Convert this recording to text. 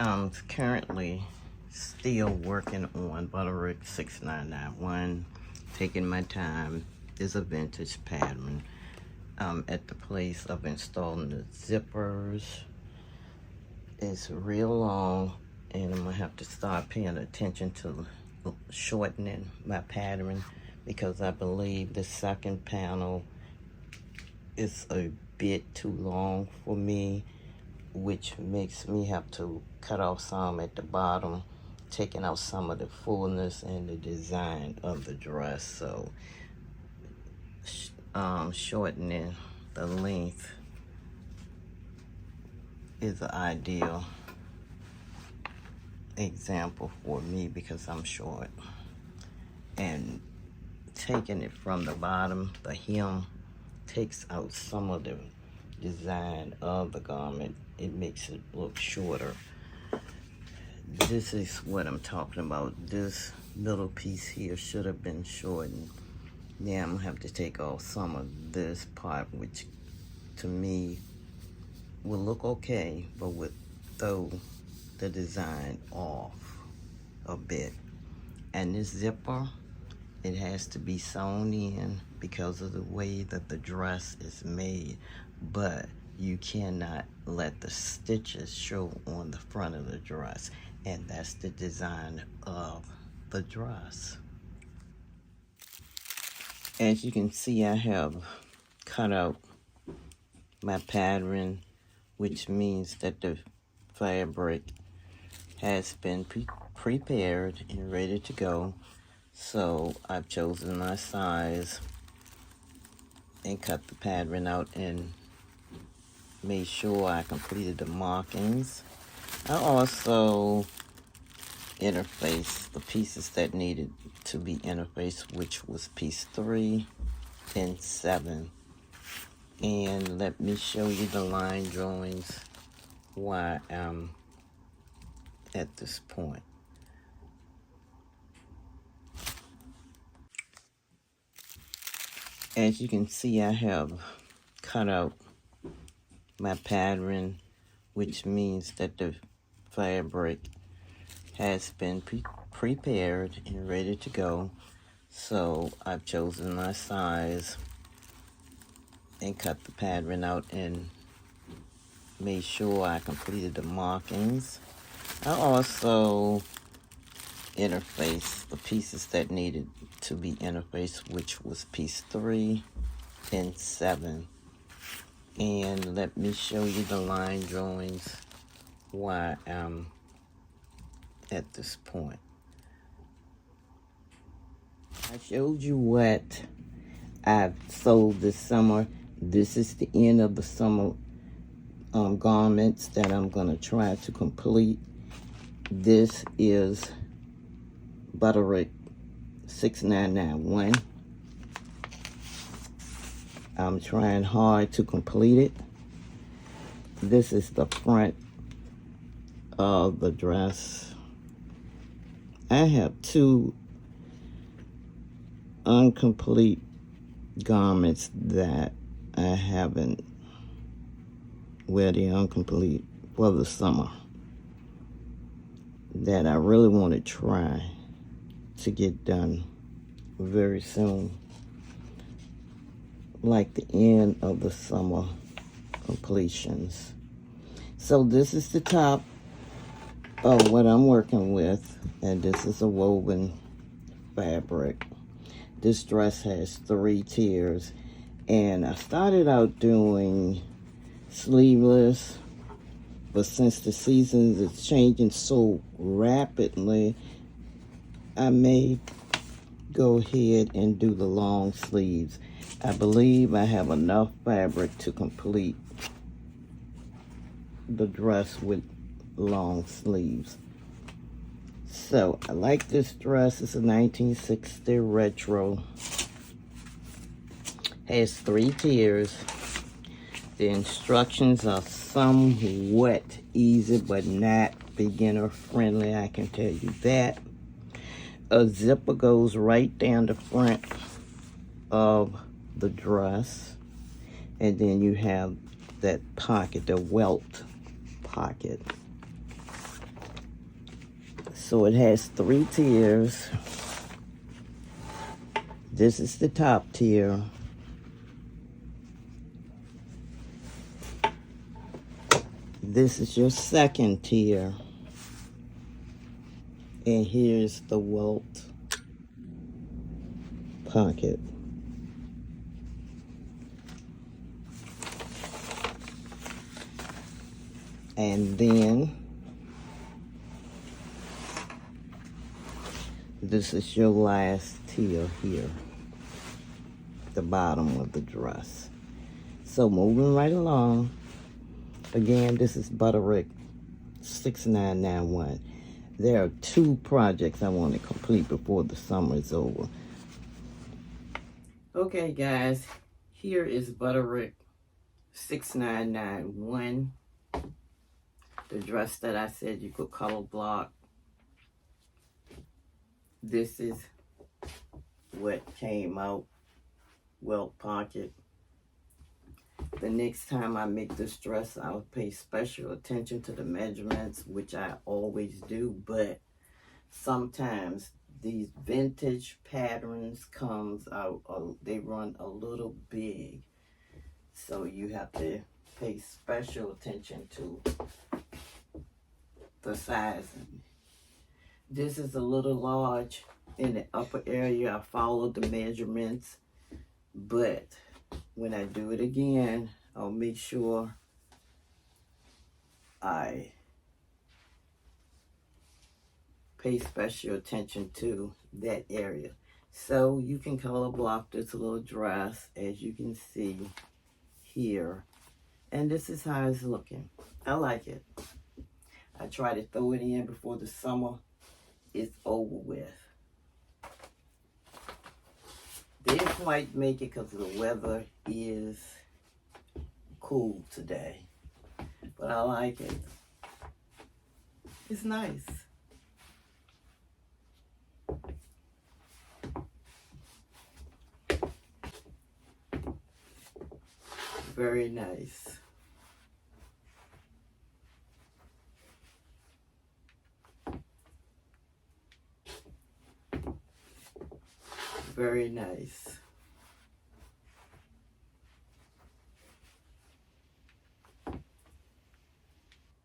I'm currently still working on Butterick 6991, taking my time. It's a vintage pattern. At the place of installing the zippers. It's real long, and I'm gonna have to start paying attention to shortening my pattern because I believe the second panel is a bit too long for me, which makes me have to cut off some at the bottom, taking out some of the fullness and the design of the dress. So shortening the length is an ideal example for me because I'm short. And taking it from the bottom, the hem takes out some of the design of the garment. It makes it look shorter. This is what I'm talking about. This little piece here should have been shortened. Now I'm gonna have to take off some of this part, which to me will look okay, but would throw the design off a bit. And this zipper, it has to be sewn in because of the way that the dress is made, but you cannot let the stitches show on the front of the dress, and that's the design of the dress. As you can see, I have cut out my pattern, which means that the fabric has been prepared and ready to go. So I've chosen my size and cut the pattern out and made sure I completed the markings. I also interfaced the pieces that needed to be interfaced, which was piece 3 and 7. And let me show you the line drawings while I'm at this point. As you can see, I have cut out my pattern, which means that the fabric has been prepared and ready to go. So I've chosen my size and cut the pattern out and made sure I completed the markings. I also interfaced the pieces that needed to be interfaced, which was piece 3 and 7. And let me show you the line drawings while I'm at this point. I showed you what I've sold this summer. This is the end of the summer garments that I'm gonna try to complete. This is Butterick 6991. I'm trying hard to complete it. This is the front of the dress. I have 2 incomplete garments that I haven't wear the incomplete for the summer that I really want to try to get done very soon, like the end of the summer completions. So this is the top of what I'm working with, and this is a woven fabric. This dress has 3 tiers, and I started out doing sleeveless, but since the seasons is changing so rapidly, I may go ahead and do the long sleeves. I believe I have enough fabric to complete the dress with long sleeves. So I like this dress. It's a 1960 retro. Has 3 tiers. The instructions are somewhat easy, but not beginner friendly, I can tell you that. A zipper goes right down the front of the dress, and then you have that pocket, the welt pocket. So it has 3 tiers. This is the top tier. This is your second tier. And here's the welt pocket. And then this is your last tier here, the bottom of the dress. So moving right along, again, this is Butterick 6991. There are 2 projects I want to complete before the summer is over. Okay, guys, here is Butterick 6991. The dress that I said you could color block. This is what came out, welt pocket. The next time I make this dress, I'll pay special attention to the measurements, which I always do, but sometimes these vintage patterns comes out, they run a little big. So you have to pay special attention to the sizing. This is a little large in the upper area. I followed the measurements, but when I do it again, I'll make sure I pay special attention to that area. So you can color block this little dress, as you can see here. And this is how it's looking. I like it. I try to throw it in before the summer is over with. Didn't quite make it because the weather is cool today. But I like it. It's nice. Very nice. Very nice.